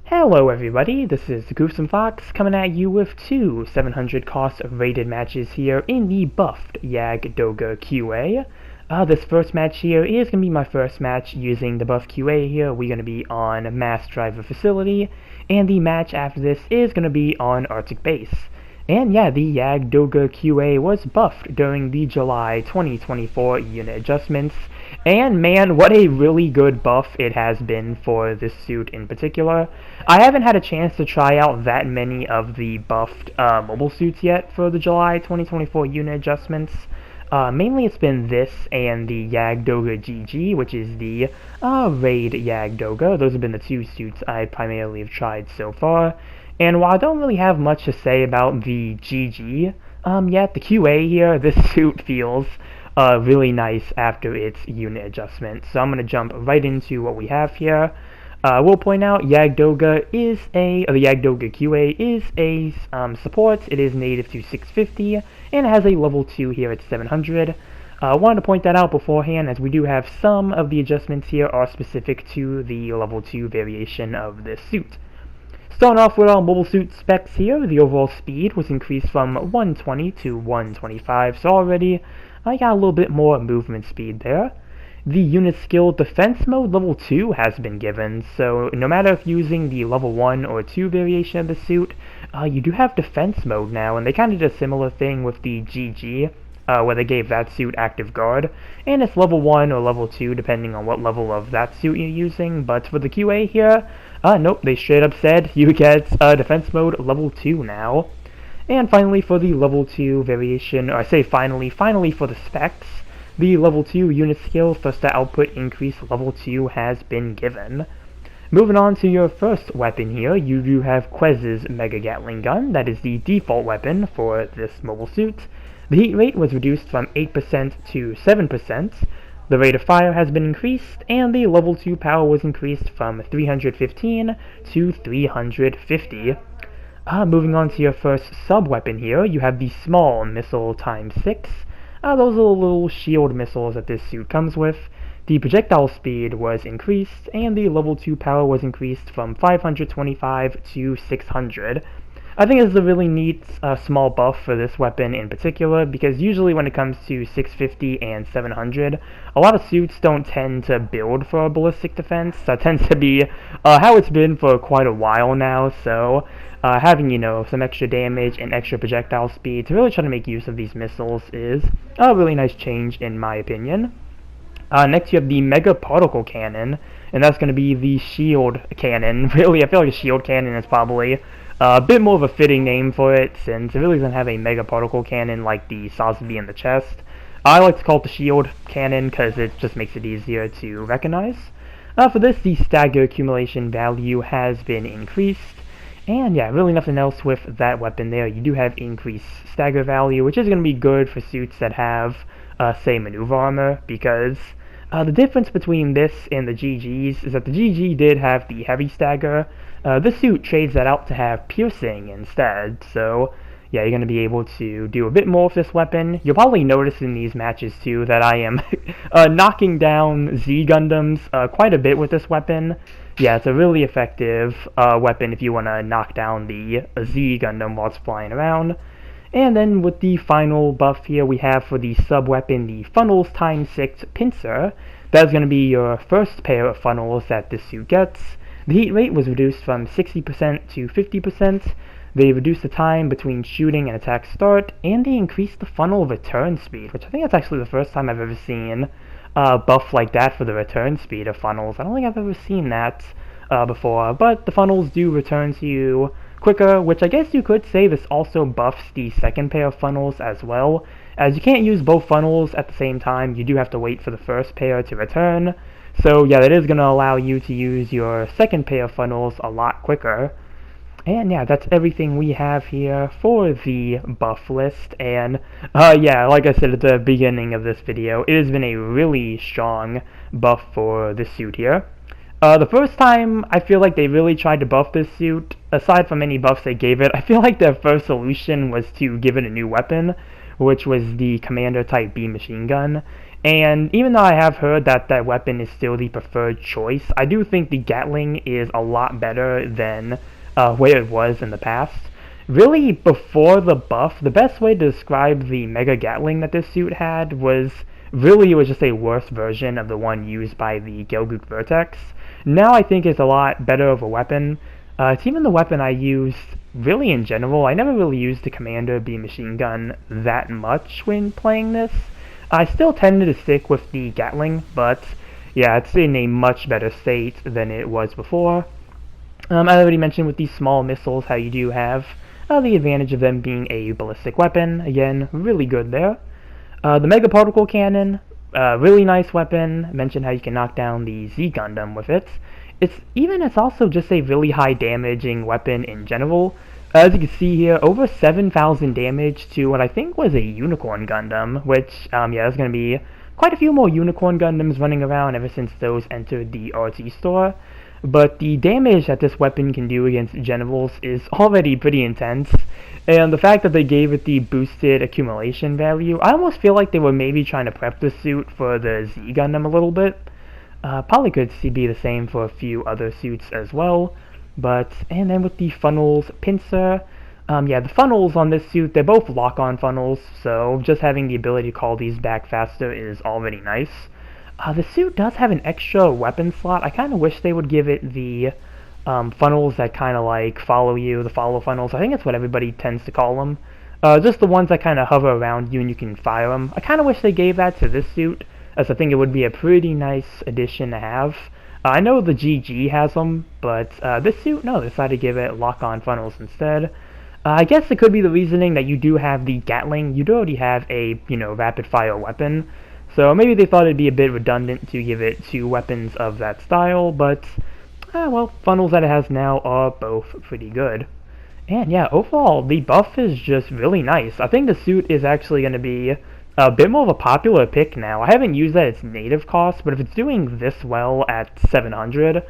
Hello everybody, this is the Gruesome Fox coming at you with two 700 cost rated matches here in the buffed Jagd Doga QA. This first match here is going to be my first match using the buff QA here. We're going to be on Mass Driver Facility, and the match after this is going to be on Arctic Base. And yeah, the Jagd Doga QA was buffed during the July 2024 unit adjustments, and man, what a really good buff it has been for this suit in particular. I haven't had a chance to try out that many of the buffed mobile suits yet for the July 2024 unit adjustments. Mainly it's been this and the Jagd Doga GG, which is the Raid Jagd Doga. Those have been the two suits I primarily have tried so far. And while I don't really have much to say about the GG yet, the QA here, this suit feels really nice after its unit adjustment. So I'm going to jump right into what we have here. We'll point out Jagd Doga the Jagd Doga QA is a support. It is native to 650 and it has a level 2 here at 700. Wanted to point that out beforehand, as we do have some of the adjustments here are specific to the level 2 variation of this suit. Starting off with our mobile suit specs here, the overall speed was increased from 120 to 125, so already I got a little bit more movement speed there. The unit skill defense mode level 2 has been given, so no matter if using the level 1 or 2 variation of the suit, you do have defense mode now, and they kind of did a similar thing with the GG, where they gave that suit active guard, and it's level 1 or level 2 depending on what level of that suit you're using. But for the QA here, nope, they straight up said you get defense mode level 2 now. And finally for the level 2 variation, or I say finally for the specs, the level 2 unit skill thruster output increase level 2 has been given. Moving on to your first weapon here, you do have Quess's Mega Gatling gun. That is the default weapon for this mobile suit. The heat rate was reduced from 8% to 7%, the rate of fire has been increased, and the level 2 power was increased from 315 to 350. Moving on to your first sub-weapon here, you have the small missile ×6. Those are the little shield missiles that this suit comes with. The projectile speed was increased, and the level 2 power was increased from 525 to 600. I think this is a really neat small buff for this weapon in particular, because usually when it comes to 650 and 700, a lot of suits don't tend to build for a ballistic defense. That tends to be how it's been for quite a while now, so having, some extra damage and extra projectile speed to really try to make use of these missiles is a really nice change in my opinion. Next you have the Mega Particle Cannon, and that's going to be the shield cannon. Really, I feel like a shield cannon is probably a bit more of a fitting name for it, since it really doesn't have a mega particle cannon like the Sosby in the chest. I like to call it the shield cannon because it just makes it easier to recognize. For this, the stagger accumulation value has been increased, and yeah, really nothing else with that weapon there. You do have increased stagger value, which is going to be good for suits that have, say, maneuver armor, because the difference between this and the GGs is that the GG did have the heavy stagger. This suit trades that out to have piercing instead, so yeah, you're going to be able to do a bit more with this weapon. You'll probably notice in these matches too that I am knocking down Z Gundams quite a bit with this weapon. Yeah, it's a really effective weapon if you want to knock down the Z Gundam while it's flying around. And then with the final buff here, we have for the sub-weapon the Funnels ×6 Pincer. That's going to be your first pair of funnels that this suit gets. The heat rate was reduced from 60% to 50%. They reduced the time between shooting and attack start, and they increased the funnel return speed, which I think that's actually the first time I've ever seen a buff like that for the return speed of funnels. I don't think I've ever seen that before, but the funnels do return to you quicker, which I guess you could say this also buffs the second pair of funnels as well, as you can't use both funnels at the same time. You do have to wait for the first pair to return. So yeah, that is going to allow you to use your second pair of funnels a lot quicker. And yeah, that's everything we have here for the buff list. And yeah, like I said at the beginning of this video, it has been a really strong buff for this suit here. The first time I feel like they really tried to buff this suit, aside from any buffs they gave it, I feel like their first solution was to give it a new weapon, which was the Commander Type B machine gun. And even though I have heard that that weapon is still the preferred choice, I do think the gatling is a lot better than where it was in the past. Really, before the buff, the best way to describe the Mega Gatling that this suit had was really it was just a worse version of the one used by the Gelgook Vertex. Now I think it's a lot better of a weapon. It's even the weapon I used really in general. I never really used the Commander B machine gun that much when playing this. I still tended to stick with the Gatling, but yeah, it's in a much better state than it was before. I already mentioned with these small missiles how you do have the advantage of them being a ballistic weapon. Again, really good there. The Mega Particle Cannon, really nice weapon. I mentioned how you can knock down the Z Gundam with it. It's also just a really high damaging weapon in general. As you can see here, over 7,000 damage to what I think was a Unicorn Gundam, which, yeah, there's going to be quite a few more Unicorn Gundams running around ever since those entered the RT store. But the damage that this weapon can do against generals is already pretty intense, and the fact that they gave it the boosted accumulation value, I almost feel like they were maybe trying to prep the suit for the Z Gundam a little bit. Probably could be the same for a few other suits as well. And then with the funnels pincer, yeah, the funnels on this suit, they're both lock-on funnels, so just having the ability to call these back faster is already nice. The suit does have an extra weapon slot. I kind of wish they would give it the funnels that kind of like follow you, the follow funnels. I think that's what everybody tends to call them. Just the ones that kind of hover around you and you can fire them. I kind of wish they gave that to this suit, as I think it would be a pretty nice addition to have. I know the GG has them, but this suit, no, they decided to give it lock-on funnels instead. I guess it could be the reasoning that you do have the Gatling. You do already have a, rapid-fire weapon. So maybe they thought it'd be a bit redundant to give it two weapons of that style, but, well, funnels that it has now are both pretty good. And yeah, overall, the buff is just really nice. I think the suit is actually going to be a bit more of a popular pick now. I haven't used that at its native cost, but if it's doing this well at 700,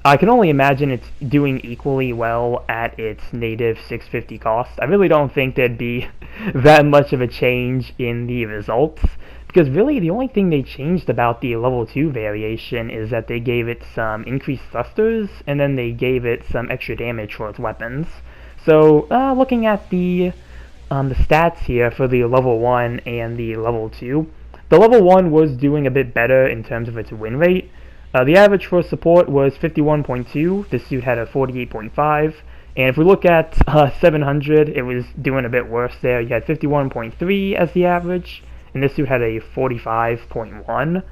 I can only imagine it's doing equally well at its native 650 cost. I really don't think there'd be that much of a change in the results, because really the only thing they changed about the level 2 variation is that they gave it some increased thrusters, and then they gave it some extra damage for its weapons. So, looking at the stats here for the level 1 and the level 2, the level 1 was doing a bit better in terms of its win rate. The average for support was 51.2, this suit had a 48.5, and if we look at 700, it was doing a bit worse there. You had 51.3 as the average, and this suit had a 45.1.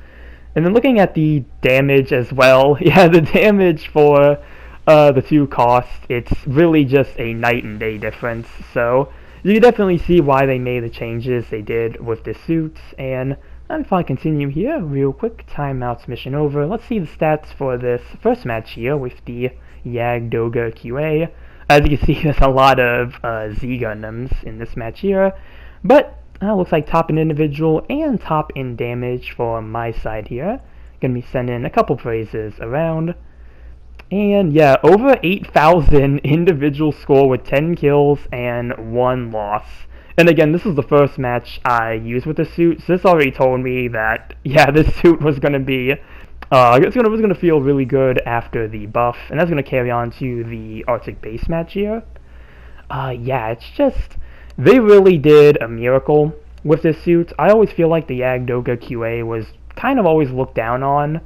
And then looking at the damage as well, yeah, the damage for the two costs, it's really just a night and day difference. So you can definitely see why they made the changes they did with this suit. And if I continue here real quick, timeouts mission over. Let's see the stats for this first match here with the Jagd Doga QA. As you can see, there's a lot of Z Gundams in this match here, but looks like top in individual and top in damage for my side here. Gonna be sending a couple praises around. And yeah, over 8,000 individual score with 10 kills and 1 loss. And again, this is the first match I used with the suit, so this already told me that, yeah, this suit was gonna be, was gonna feel really good after the buff, and that's gonna carry on to the Arctic base match here. Yeah, it's just, they really did a miracle with this suit. I always feel like the Jagd Doga QA was kind of always looked down on,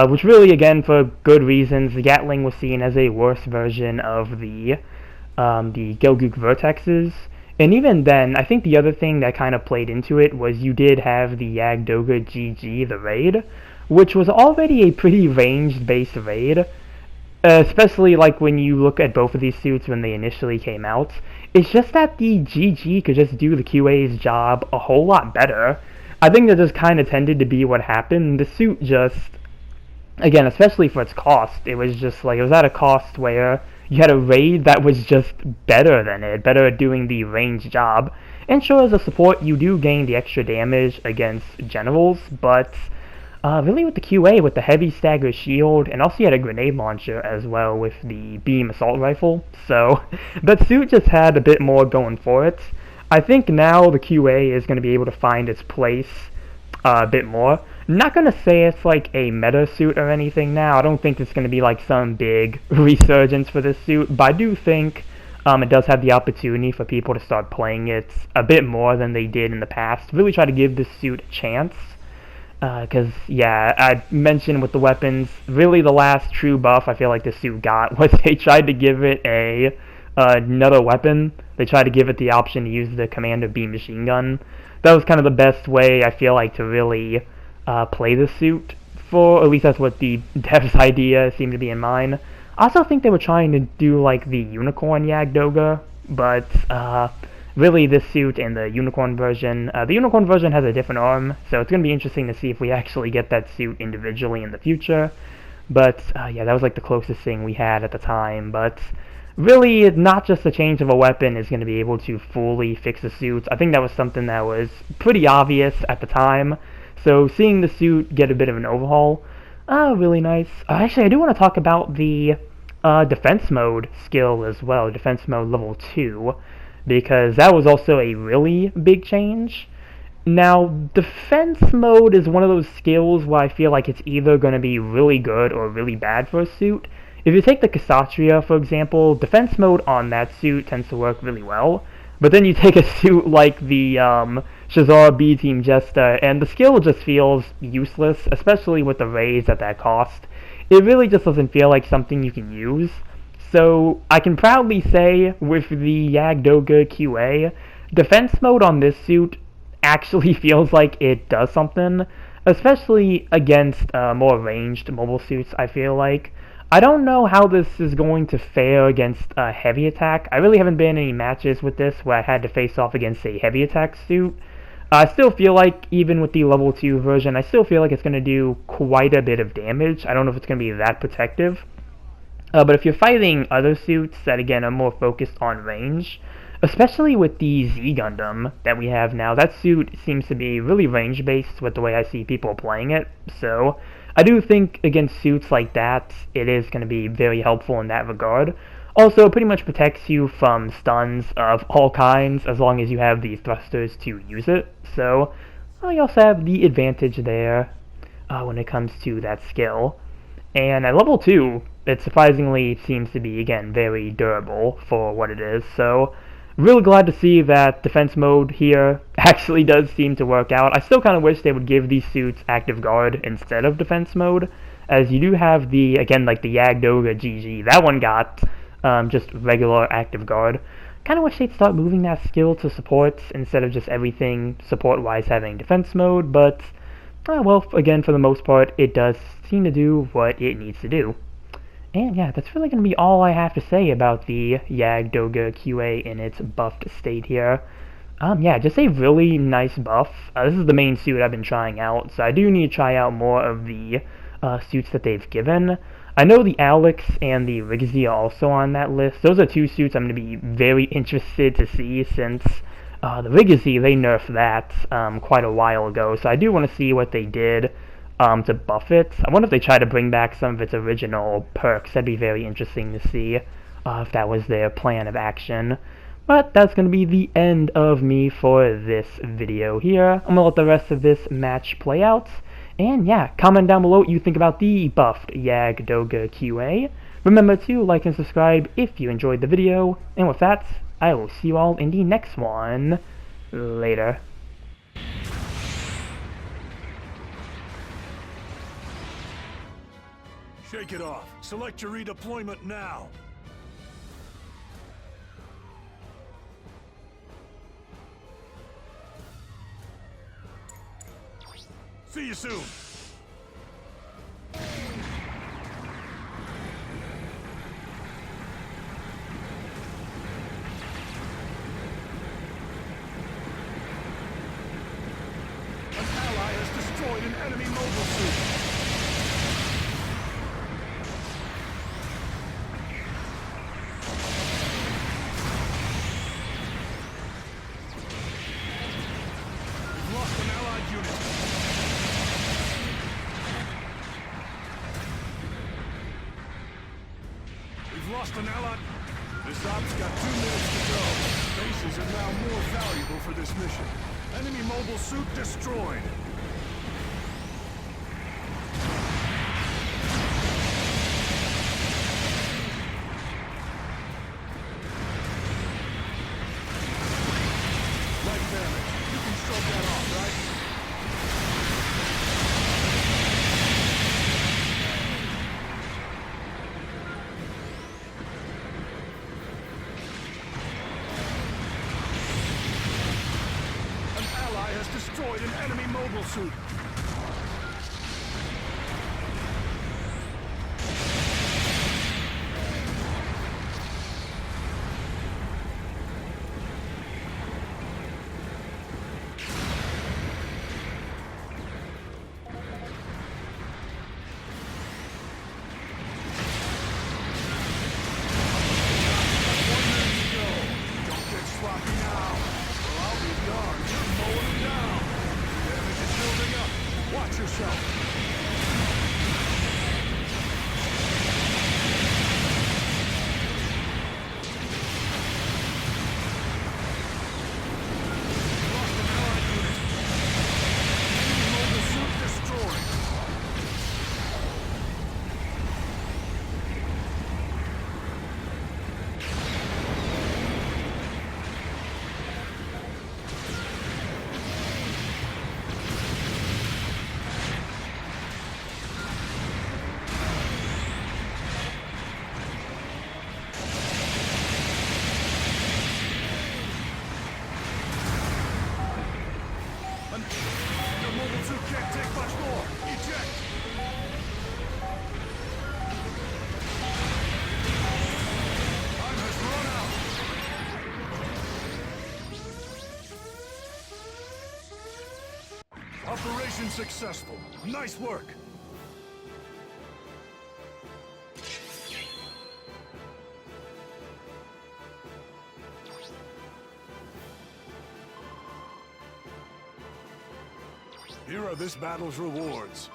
which really, again, for good reasons. The Gatling was seen as a worse version of the Gelgook Vertexes. And even then, I think the other thing that kind of played into it was you did have the Jagd Doga GG, the raid, which was already a pretty ranged-based raid, especially like when you look at both of these suits when they initially came out. It's just that the GG could just do the QA's job a whole lot better. I think that just kind of tended to be what happened. The suit just, again, especially for its cost, it was just like, it was at a cost where you had a raid that was just better than it, better at doing the range job. And sure, as a support, you do gain the extra damage against generals, but really with the QA, with the heavy stagger shield, and also you had a grenade launcher as well with the beam assault rifle, so that suit just had a bit more going for it. I think now the QA is going to be able to find its place a bit more. Not gonna say it's like a meta suit or anything now. I don't think it's gonna be like some big resurgence for this suit, but I do think it does have the opportunity for people to start playing it a bit more than they did in the past. Really try to give this suit a chance. Because, yeah, I mentioned with the weapons, really the last true buff I feel like this suit got was they tried to give it another weapon. They tried to give it the option to use the Commander Beam Machine Gun. That was kind of the best way, I feel like, to really play the suit for, at least that's what the dev's idea seemed to be in mind. I also think they were trying to do, like, the Unicorn Jagd Doga, but, really this suit and the Unicorn version has a different arm, so it's going to be interesting to see if we actually get that suit individually in the future. But, yeah, that was, like, the closest thing we had at the time, but really, not just a change of a weapon is going to be able to fully fix the suit. I think that was something that was pretty obvious at the time. So seeing the suit get a bit of an overhaul, really nice. Actually, I do want to talk about the defense mode skill as well, defense mode level 2, because that was also a really big change. Now, defense mode is one of those skills where I feel like it's either going to be really good or really bad for a suit. If you take the Kshatriya, for example, defense mode on that suit tends to work really well. But then you take a suit like the Shazar B-Team Jester, and the skill just feels useless, especially with the raise at that cost. It really just doesn't feel like something you can use. So I can proudly say, with the Jagd Doga QA, defense mode on this suit actually feels like it does something, especially against more ranged mobile suits, I feel like. I don't know how this is going to fare against a heavy attack. I really haven't been in any matches with this where I had to face off against a heavy attack suit. I still feel like, even with the level 2 version, I still feel like it's going to do quite a bit of damage. I don't know if it's going to be that protective. But if you're fighting other suits that, again, are more focused on range, especially with the Z Gundam that we have now, that suit seems to be really range-based with the way I see people playing it, so I do think against suits like that, it is going to be very helpful in that regard. Also, it pretty much protects you from stuns of all kinds, as long as you have the thrusters to use it, so you also have the advantage there when it comes to that skill. And at level 2, it surprisingly seems to be, again, very durable for what it is, so really glad to see that defense mode here actually does seem to work out. I still kind of wish they would give these suits active guard instead of defense mode, as you do have the, again, like the Jagd Doga GG. That one got just regular active guard. Kind of wish they'd start moving that skill to supports instead of just everything support-wise having defense mode, but, well, again, for the most part, it does seem to do what it needs to do. And yeah, that's really going to be all I have to say about the Jagd Doga QA in its buffed state here. Yeah, just a really nice buff. This is the main suit I've been trying out, so I do need to try out more of the suits that they've given. I know the Alex and the Riggsy are also on that list. Those are two suits I'm going to be very interested to see, since the Riggsy, they nerfed that quite a while ago, so I do want to see what they did to buff it. I wonder if they try to bring back some of its original perks. That'd be very interesting to see if that was their plan of action. But that's going to be the end of me for this video here. I'm going to let the rest of this match play out. And yeah, comment down below what you think about the buffed Jagd Doga QA. Remember to like and subscribe if you enjoyed the video. And with that, I will see you all in the next one. Later. Shake it off. Select your redeployment now. See you soon. An ally has destroyed an enemy mobile suit. Lost an allied unit. We've lost an allied. This op's got 2 minutes to go. Bases are now more valuable for this mission. Enemy mobile suit destroyed. destroyed an enemy mobile suit. Watch yourself! Lost an allied unit. Enemy mobile suit destroyed. The mobile suit can't take much more. Eject! Time has run out. Operation successful. Nice work. Here are this battle's rewards.